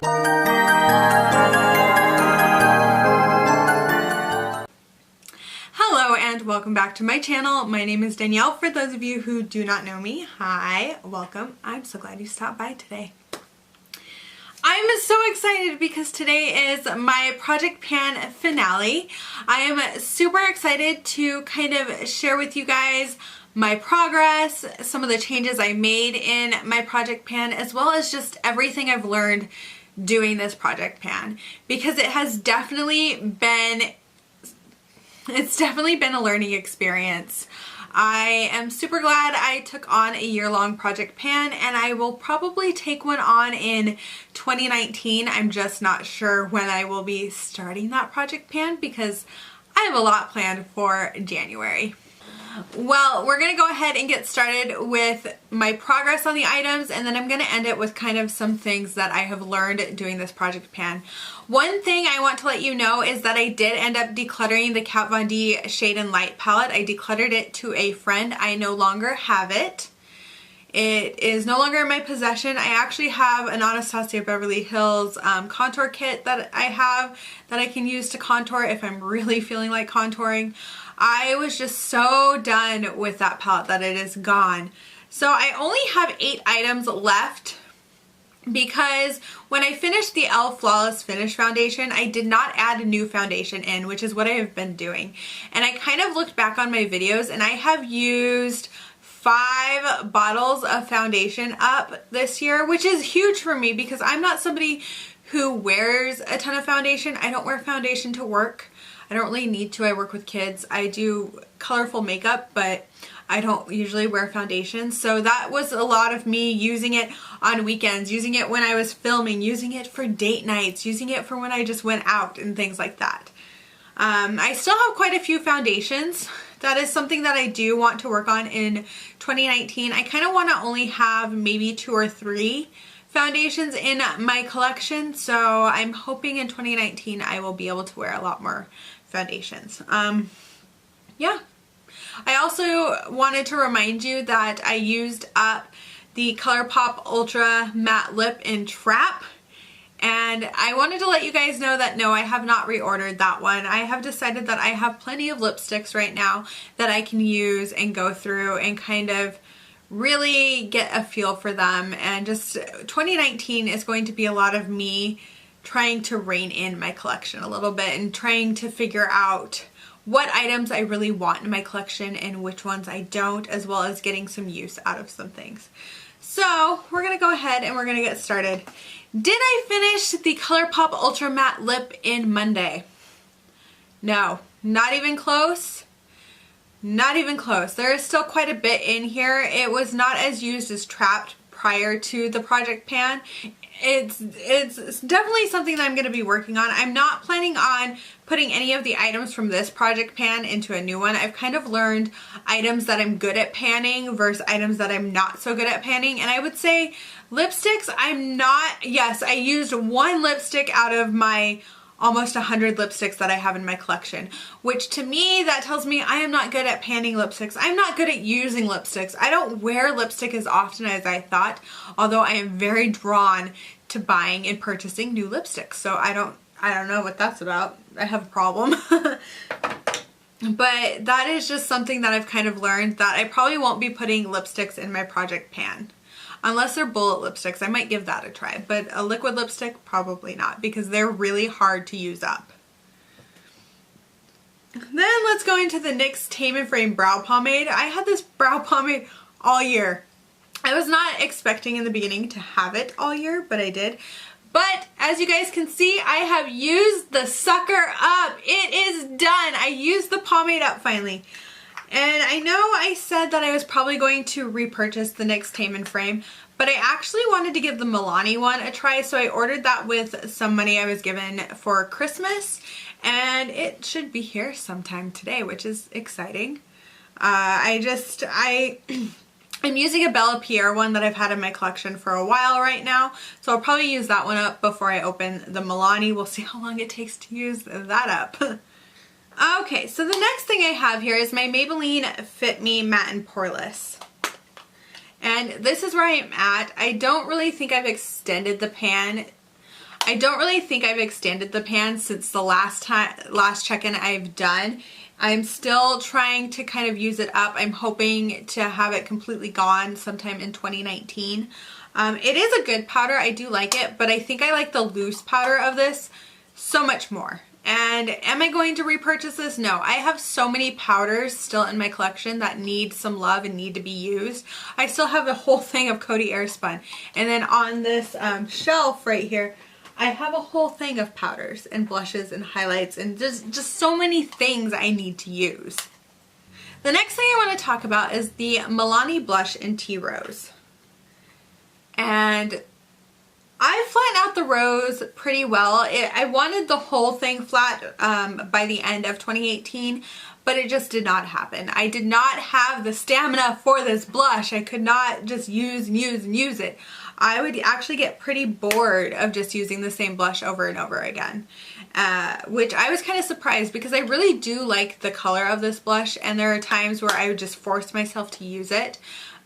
Hello and welcome back to my channel. My name is Danielle. For those of you who do not know me, hi, welcome. I'm so glad you stopped by today. I'm so excited because today is my Project Pan finale. I am super excited to kind of share with you guys my progress, some of the changes I made in my Project Pan, as well as just everything I've learned doing this Project Pan, because it has definitely been a learning experience. I am super glad I took on a year-long Project Pan, and I will probably take one on in 2019. I'm just not sure when I will be starting that Project Pan because I have a lot planned for January. Well, we're going to go ahead and get started with my progress on the items, and then I'm going to end it with kind of some things that I have learned doing this Project Pan. One thing I want to let you know is that I did end up decluttering the Kat Von D Shade and Light palette. I decluttered it to a friend. I no longer have it. It is no longer in my possession. I actually have an Anastasia Beverly Hills contour kit that I have that I can use to contour if I'm really feeling like contouring. I was just so done with that palette that it is gone. So I only have 8 items left because when I finished the e.l.f. Flawless Finish foundation, I did not add a new foundation in, which is what I have been doing. And I kind of looked back on my videos and I have used 5 bottles of foundation up this year, which is huge for me because I'm not somebody who wears a ton of foundation. I don't wear foundation to work. I don't really need to. I work with kids. I do colorful makeup, but I don't usually wear foundation. So that was a lot of me using it on weekends, using it when I was filming, using it for date nights, using it for when I just went out and things like that. I still have quite a few foundations. That is something that I do want to work on in 2019. I kind of want to only have maybe 2 or 3 foundations in my collection. So I'm hoping in 2019 I will be able to wear a lot more foundations. Yeah. I also wanted to remind you that I used up the ColourPop Ultra Matte Lip in Trap, and I wanted to let you guys know that no, I have not reordered that one. I have decided that I have plenty of lipsticks right now that I can use and go through and kind of really get a feel for them, and just 2019 is going to be a lot of me trying to rein in my collection a little bit and trying to figure out what items I really want in my collection and which ones I don't, as well as getting some use out of some things. So we're going to go ahead and we're going to get started. Did I finish the ColourPop Ultra Matte Lip in Monday? No, not even close. Not even close. There is still quite a bit in here. It was not as used as Trapped prior to the Project Pan. It's definitely something that I'm going to be working on. I'm not planning on putting any of the items from this Project Pan into a new one. I've kind of learned items that I'm good at panning versus items that I'm not so good at panning. And I would say lipsticks, yes, I used 1 lipstick out of my almost 100 lipsticks that I have in my collection, which to me, that tells me I am not good at panning lipsticks. I'm not good at using lipsticks. I don't wear lipstick as often as I thought, although I am very drawn to buying and purchasing new lipsticks. So I don't know what that's about. I have a problem. But that is just something that I've kind of learned, that I probably won't be putting lipsticks in my Project Pan. Unless they're bullet lipsticks, I might give that a try. But a liquid lipstick, probably not, because they're really hard to use up. Then let's go into the NYX Tame and Frame Brow Pomade. I had this brow pomade all year. I was not expecting in the beginning to have it all year, but I did. But as you guys can see, I have used the sucker up. It is done. I used the pomade up finally. And I know I said that I was probably going to repurchase the NYX Tame and Frame, but I actually wanted to give the Milani one a try, so I ordered that with some money I was given for Christmas, and it should be here sometime today, which is exciting. I'm using a Bella Pierre one that I've had in my collection for a while right now, so I'll probably use that one up before I open the Milani. We'll see how long it takes to use that up. Okay, so the next thing I have here is my Maybelline Fit Me Matte and Poreless. And this is where I'm at. I don't really think I've extended the pan. I don't really think I've extended the pan since the last check-in I've done. I'm still trying to kind of use it up. I'm hoping to have it completely gone sometime in 2019. It is a good powder. I do like it, but I think I like the loose powder of this so much more. And am I going to repurchase this? No. I have so many powders still in my collection that need some love and need to be used. I still have the whole thing of Coty Airspun. And then on this shelf right here, I have a whole thing of powders and blushes and highlights and just so many things I need to use. The next thing I want to talk about is the Milani blush in Tea Rose. And I flattened out the rose pretty well. I wanted the whole thing flat by the end of 2018, but it just did not happen. I did not have the stamina for this blush. I could not just use and use it. I would actually get pretty bored of just using the same blush over and over again, which I was kind of surprised because I really do like the color of this blush, and there are times where I would just force myself to use it.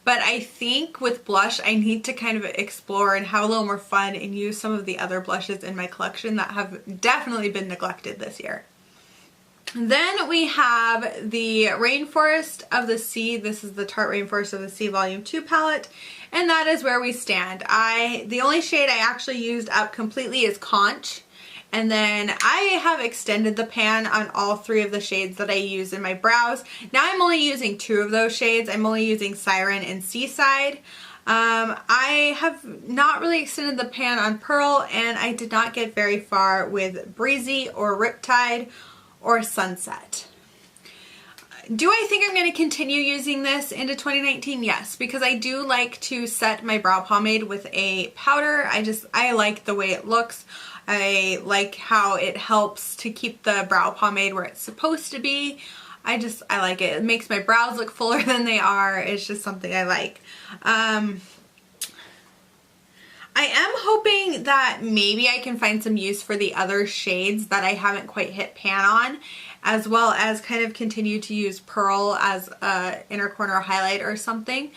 But I think with blush, I need to kind of explore and have a little more fun and use some of the other blushes in my collection that have definitely been neglected this year. Then we have the Rainforest of the Sea. This is the Tarte Rainforest of the Sea Volume 2 palette, and that is where we stand. The only shade I actually used up completely is Conch, and then I have extended the pan on all 3 of the shades that I use in my brows. Now I'm only using 2 of those shades. I'm only using Siren and Seaside. I have not really extended the pan on Pearl, and I did not get very far with Breezy or Riptide or Sunset. Do I think I'm going to continue using this into 2019? Yes, because I do like to set my brow pomade with a powder. I like the way it looks. I like how it helps to keep the brow pomade where it's supposed to be. I like it. It makes my brows look fuller than they are. It's just something I like. I am hoping that maybe I can find some use for the other shades that I haven't quite hit pan on, as well as kind of continue to use Pearl as a inner corner highlight or something.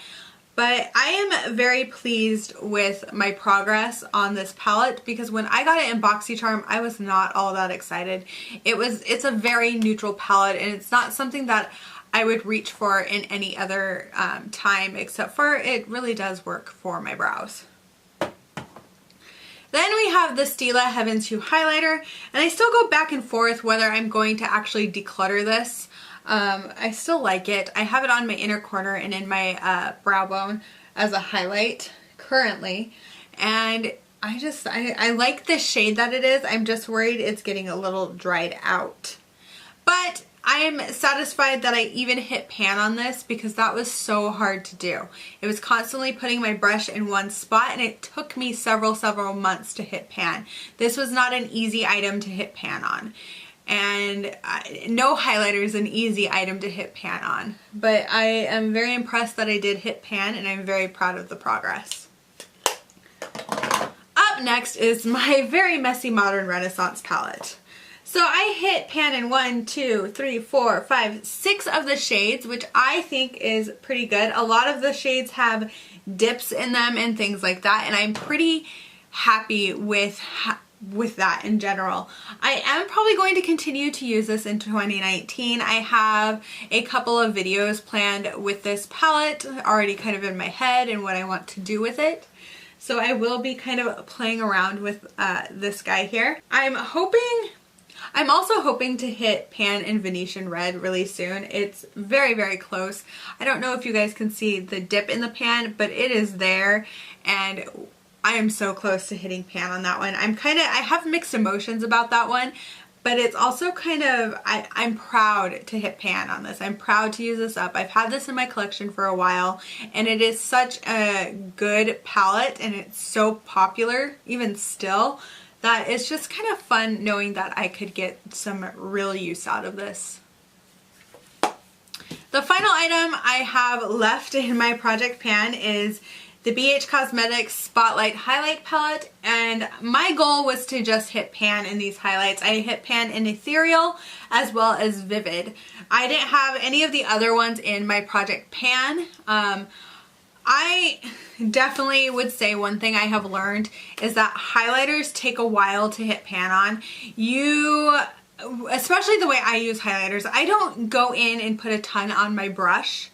But I am very pleased with my progress on this palette because when I got it in BoxyCharm, I was not all that excited. It's a very neutral palette, and it's not something that I would reach for in any other time, except for it really does work for my brows. Then we have the Stila Heaven's Hue highlighter, and I still go back and forth whether I'm going to actually declutter this. I still like it. I have it on my inner corner and in my brow bone as a highlight currently, and I like the shade that it is. I'm just worried it's getting a little dried out. But I am satisfied that I even hit pan on this because that was so hard to do. It was constantly putting my brush in one spot, and it took me several months to hit pan. This was not an easy item to hit pan on. And no highlighter is an easy item to hit pan on. But I am very impressed that I did hit pan, and I'm very proud of the progress. Up next is my very messy Modern Renaissance palette. So I hit pan in 1, 2, 3, 4, 5, 6 of the shades, which I think is pretty good. A lot of the shades have dips in them and things like that, and I'm pretty happy with that in general. I am probably going to continue to use this in 2019. I have a couple of videos planned with this palette already kind of in my head and what I want to do with it. So I will be kind of playing around with this guy here. I'm also hoping to hit pan in Venetian Red really soon. It's very close. I don't know if you guys can see the dip in the pan, but it is there, and I am so close to hitting pan on that one. I have mixed emotions about that one, but it's also kind of, I'm proud to hit pan on this. I'm proud to use this up. I've had this in my collection for a while, and it is such a good palette, and it's so popular even still, that it's just kind of fun knowing that I could get some real use out of this. The final item I have left in my project pan is the BH Cosmetics Spotlight Highlight Palette, and my goal was to just hit pan in these highlights. I hit pan in Ethereal as well as Vivid. I didn't have any of the other ones in my project pan. I definitely would say one thing I have learned is that highlighters take a while to hit pan on. Especially the way I use highlighters, I don't go in and put a ton on my brush.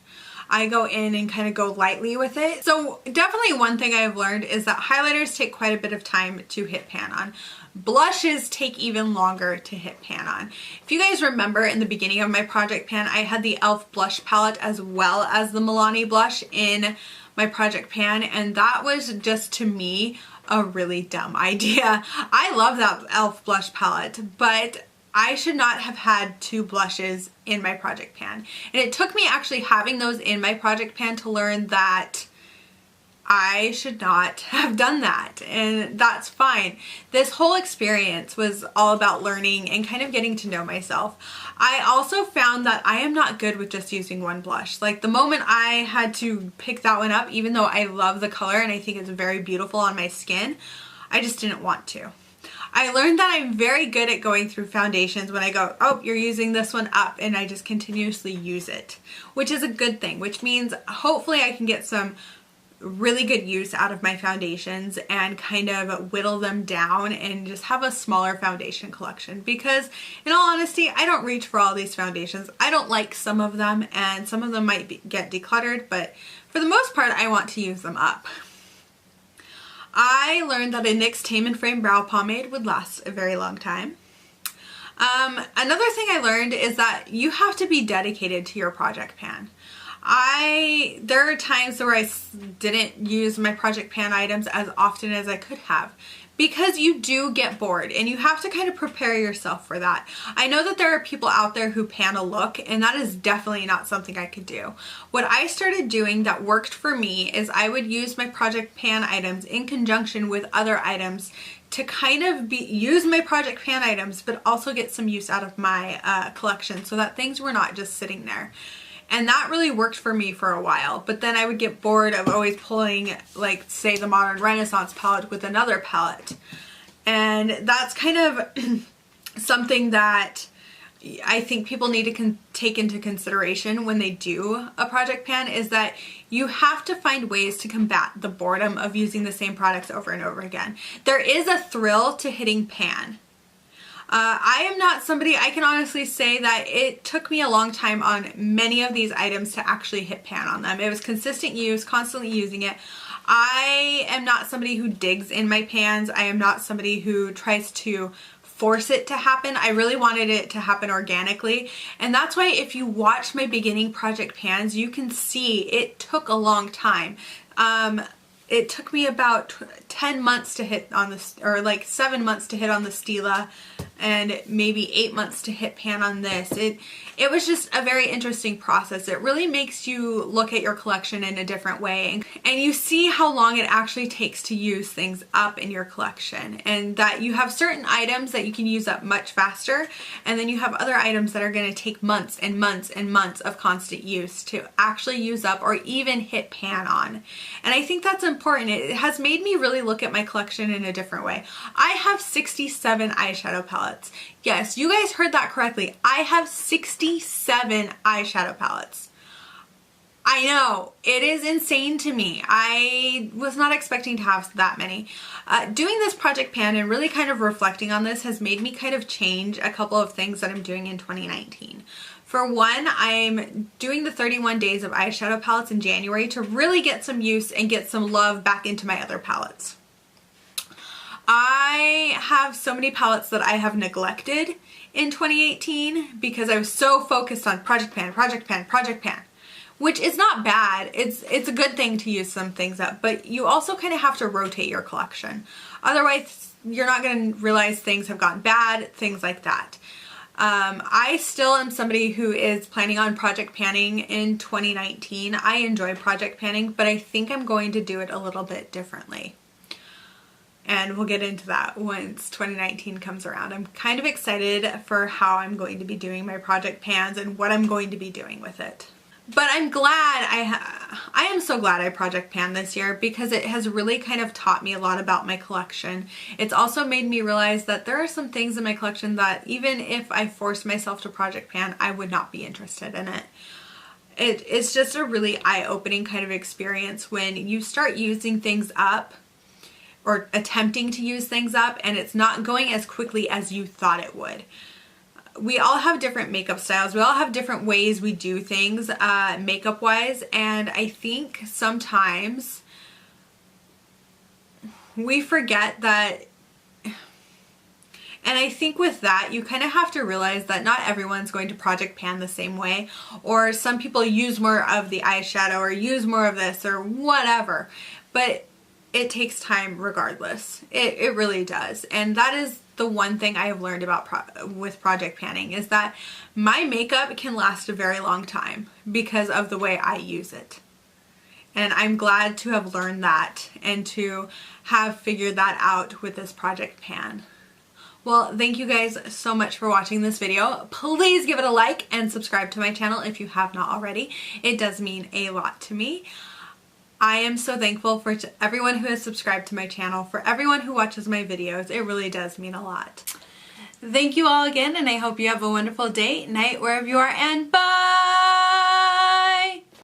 I go in and kind of go lightly with it. So definitely one thing I've learned is that highlighters take quite a bit of time to hit pan on. Blushes take even longer to hit pan on. If you guys remember in the beginning of my project pan, I had the e.l.f. blush palette as well as the Milani blush in my project pan, and that was just, to me, a really dumb idea. I love that e.l.f. blush palette, but I should not have had two blushes in my project pan. And it took me actually having those in my project pan to learn that I should not have done that, and that's fine. This whole experience was all about learning and kind of getting to know myself. I also found that I am not good with just using one blush. Like the moment I had to pick that one up, even though I love the color and I think it's very beautiful on my skin, I just didn't want to. I learned that I'm very good at going through foundations when I go, oh, you're using this one up, and I just continuously use it, which is a good thing, which means hopefully I can get some really good use out of my foundations and kind of whittle them down and just have a smaller foundation collection, because in all honesty, I don't reach for all these foundations. I don't like some of them, and some of them might get decluttered, but for the most part, I want to use them up. I learned that a NYX Tame and Frame brow pomade would last a very long time. Another thing I learned is that you have to be dedicated to your project pan. There are times where I didn't use my project pan items as often as I could have, because you do get bored and you have to kind of prepare yourself for that. I know that there are people out there who pan a look, and that is definitely not something I could do. What I started doing that worked for me is I would use my project pan items in conjunction with other items to kind of use my project pan items, but also get some use out of my collection, so that things were not just sitting there. And that really worked for me for a while, but then I would get bored of always pulling, like, say, the Modern Renaissance palette with another palette. And that's kind of something that I think people need to take into consideration when they do a project pan, is that you have to find ways to combat the boredom of using the same products over and over again. There is a thrill to hitting pan. I am not somebody, I can honestly say that it took me a long time on many of these items to actually hit pan on them. It was consistent use, constantly using it. I am not somebody who digs in my pans. I am not somebody who tries to force it to happen. I really wanted it to happen organically. And that's why if you watch my beginning project pans, you can see it took a long time. It took me about 10 months to hit on this, or like 7 months to hit on the Stila, and maybe 8 months to hit pan on this. It was just a very interesting process. It really makes you look at your collection in a different way, and you see how long it actually takes to use things up in your collection, and that you have certain items that you can use up much faster, and then you have other items that are going to take months and months and months of constant use to actually use up or even hit pan on. And I think that's important. It has made me really look at my collection in a different way. I have 67 eyeshadow palettes. Yes, you guys heard that correctly. I have 67 eyeshadow palettes. I know, it is insane to me. I was not expecting to have that many. Doing this project pan and really kind of reflecting on this has made me kind of change a couple of things that I'm doing in 2019. For one, I'm doing the 31 days of eyeshadow palettes in January to really get some use and get some love back into my other palettes. I have so many palettes that I have neglected in 2018 because I was so focused on project pan, project pan, project pan, which is not bad. It's a good thing to use some things up, but you also kind of have to rotate your collection. Otherwise, you're not going to realize things have gotten bad, things like that. I still am somebody who is planning on project panning in 2019. I enjoy project panning, but I think I'm going to do it a little bit differently. And we'll get into that once 2019 comes around. I'm kind of excited for how I'm going to be doing my project pans and what I'm going to be doing with it. But I'm glad I am so glad I project pan this year, because it has really kind of taught me a lot about my collection. It's also made me realize that there are some things in my collection that even if I forced myself to project pan, I would not be interested in it. It's just a really eye-opening kind of experience when you start using things up or attempting to use things up and it's not going as quickly as you thought it would. We all have different makeup styles. We all have different ways we do things makeup wise, and I think sometimes we forget that. And I think with that, you kind of have to realize that not everyone's going to project pan the same way, or some people use more of the eyeshadow or use more of this or whatever, but it takes time regardless. It really does. And that is the one thing I have learned about with project panning, is that my makeup can last a very long time because of the way I use it. And I'm glad to have learned that and to have figured that out with this project pan. Well, thank you guys so much for watching this video. Please give it a like and subscribe to my channel if you have not already. It does mean a lot to me. I am so thankful for everyone who has subscribed to my channel, for everyone who watches my videos. It really does mean a lot. Thank you all again, and I hope you have a wonderful day, night, wherever you are, and bye!